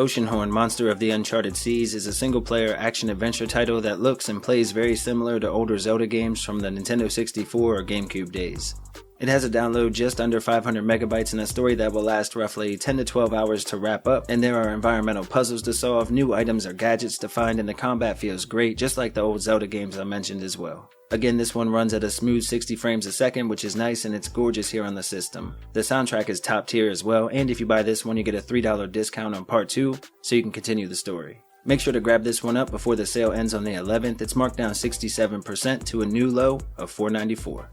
Oceanhorn, Monster of the Uncharted Seas is a single-player action-adventure title that looks and plays very similar to older Zelda games from the Nintendo 64 or GameCube days. It has a download just under 500 megabytes and a story that will last roughly 10 to 12 hours to wrap up, and there are environmental puzzles to solve, new items or gadgets to find, and the combat feels great, just like the old Zelda games I mentioned as well. Again, this one runs at a smooth 60 frames a second, which is nice, and it's gorgeous here on the system. The soundtrack is top tier as well, and if you buy this one you get a $3 discount on part 2, so you can continue the story. Make sure to grab this one up before the sale ends on the 11th, it's marked down 67% to a new low of $4.94.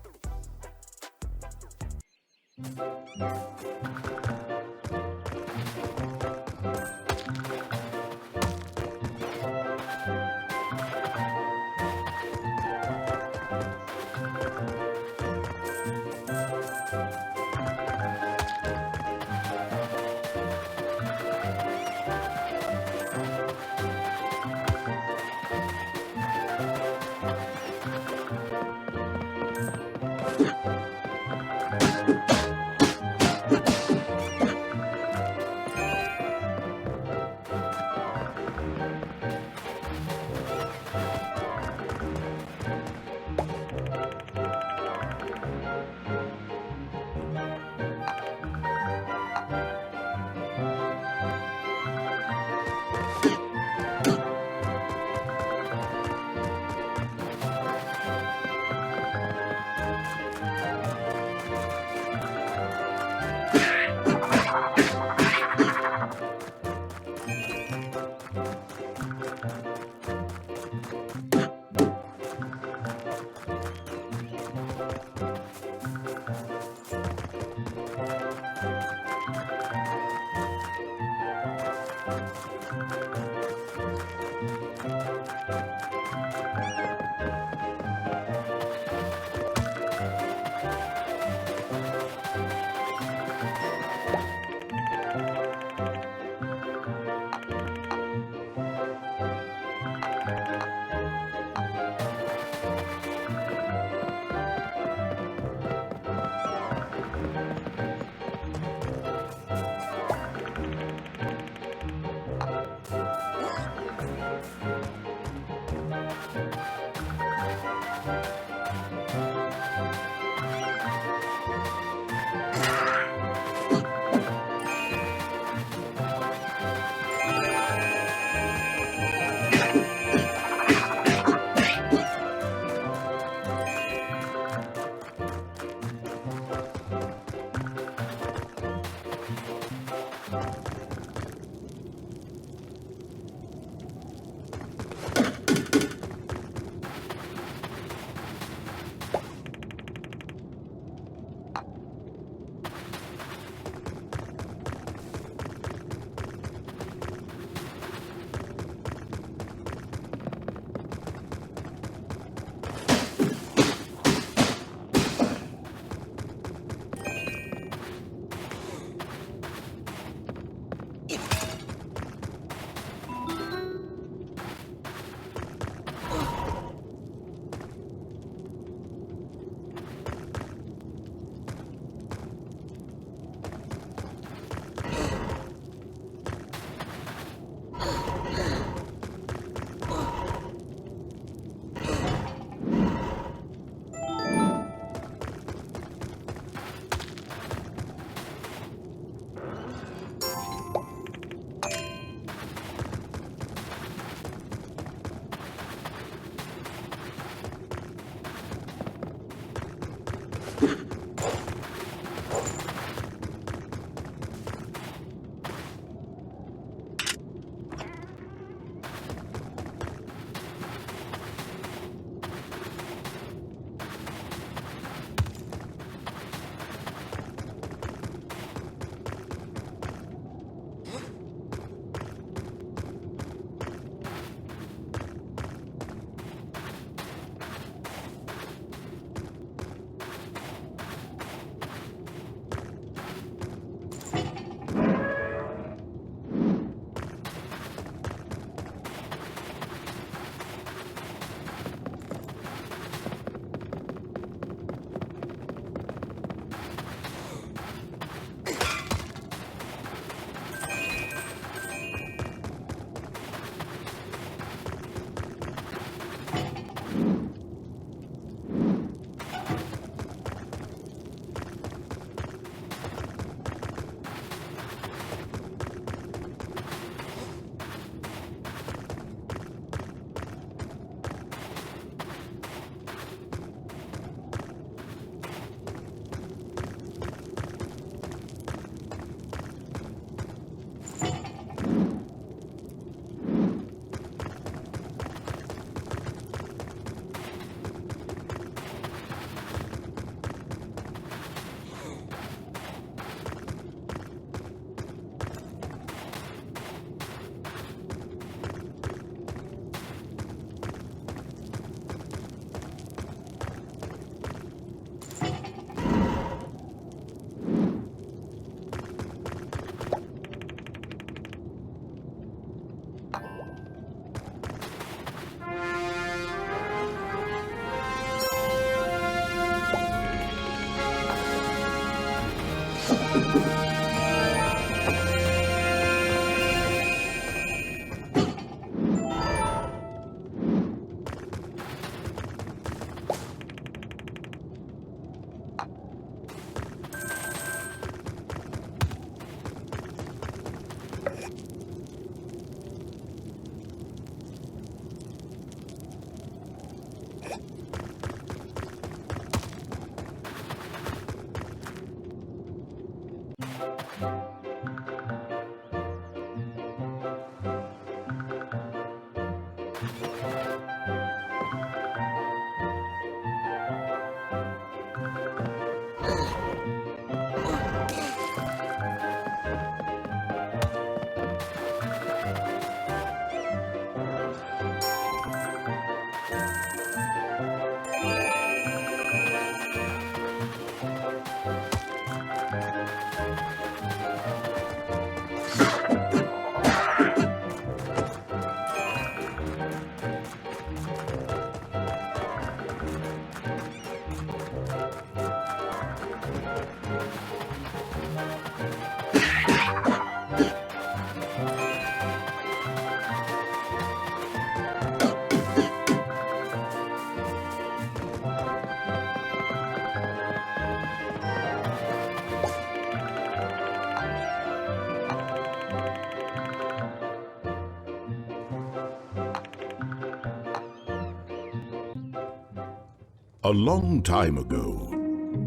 A long time ago,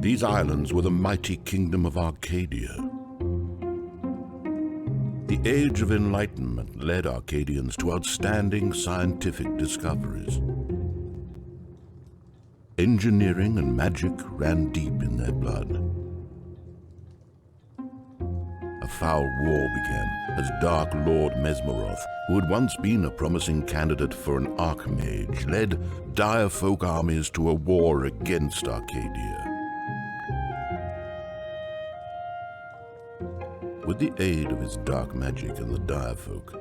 these islands were the mighty kingdom of Arcadia. The Age of Enlightenment led Arcadians to outstanding scientific discoveries. Engineering and magic ran deep in their blood. A foul war began as Dark Lord Mesmeroth, who had once been a promising candidate for an archmage, led dire folk armies to a war against Arcadia. With the aid of his dark magic and the dire folk,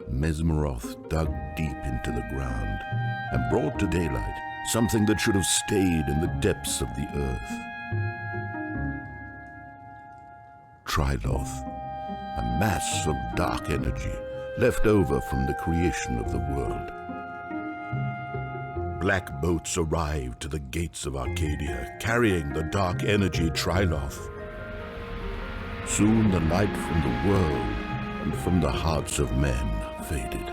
Mesmeroth dug deep into the ground and brought to daylight something that should have stayed in the depths of the earth. Triloth, a mass of dark energy left over from the creation of the world. Black boats arrived to the gates of Arcadia, carrying the dark energy Triloth. Soon the light from the world and from the hearts of men faded.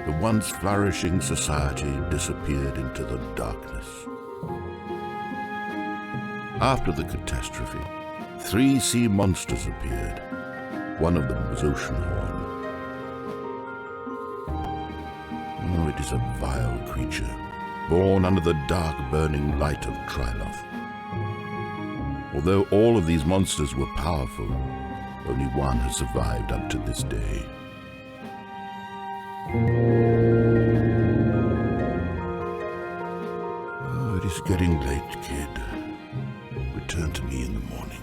The once flourishing society disappeared into the darkness. After the catastrophe, 3 sea monsters appeared. One of them was Oceanhorn. Oh, it is a vile creature, born under the dark burning light of Triloth. Although all of these monsters were powerful, only one has survived up to this day. Oh, it is getting late, kid. Return to me in the morning.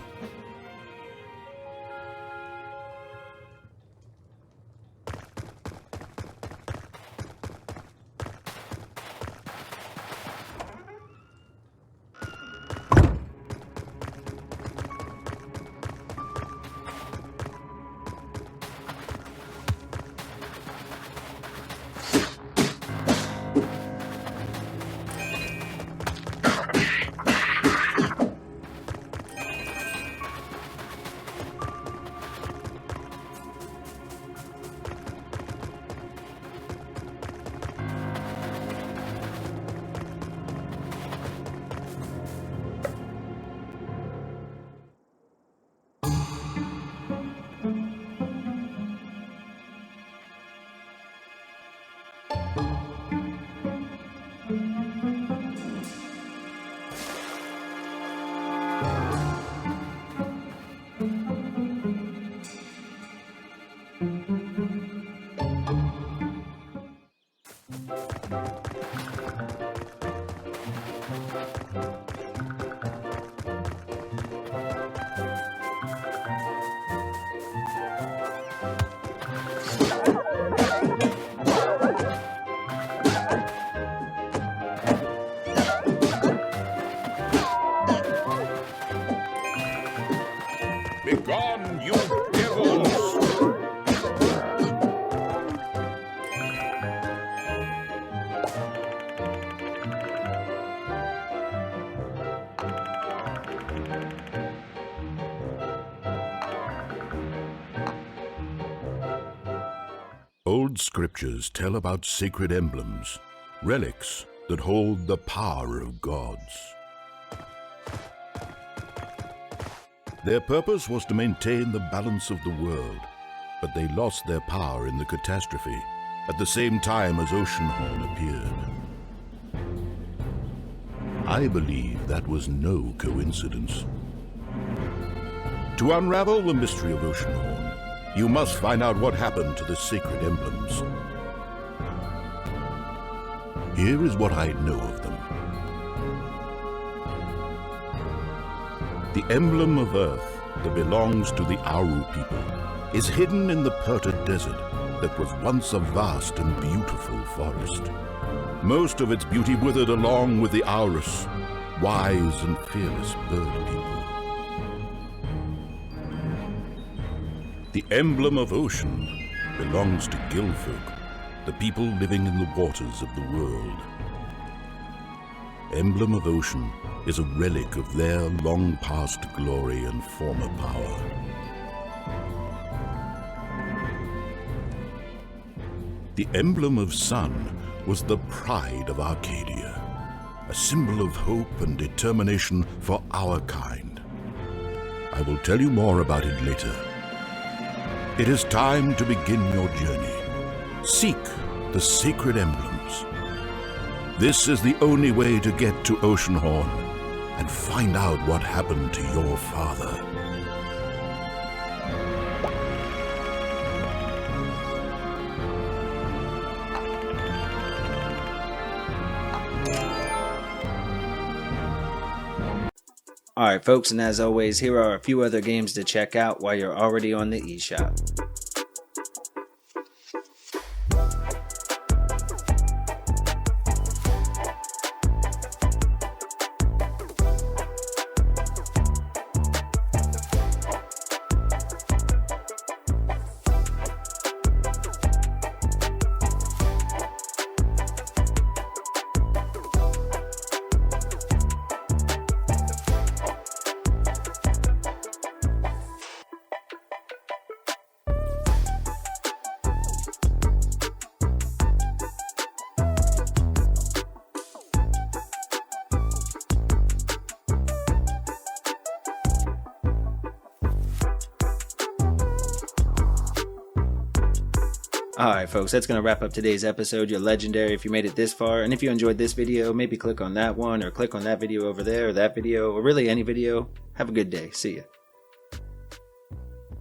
Begone, you devils! Old scriptures tell about sacred emblems, relics that hold the power of gods. Their purpose was to maintain the balance of the world, but they lost their power in the catastrophe, at the same time as Oceanhorn appeared. I believe that was no coincidence. To unravel the mystery of Oceanhorn, you must find out what happened to the sacred emblems. Here is what I know of them. The emblem of Earth that belongs to the Aru people is hidden in the Perta Desert that was once a vast and beautiful forest. Most of its beauty withered along with the Aurus, wise and fearless bird people. The emblem of ocean belongs to Gilfolk, the people living in the waters of the world. Emblem of ocean is a relic of their long-past glory and former power. The emblem of sun was the pride of Arcadia, a symbol of hope and determination for our kind. I will tell you more about it later. It is time to begin your journey. Seek the sacred emblems. This is the only way to get to Oceanhorn and find out what happened to your father. Alright folks, and as always, here are a few other games to check out while you're already on the eShop. Alright folks, that's going to wrap up today's episode. You're legendary if you made it this far, and if you enjoyed this video, maybe click on that one, or click on that video over there, or that video, or really any video. Have a good day. See ya.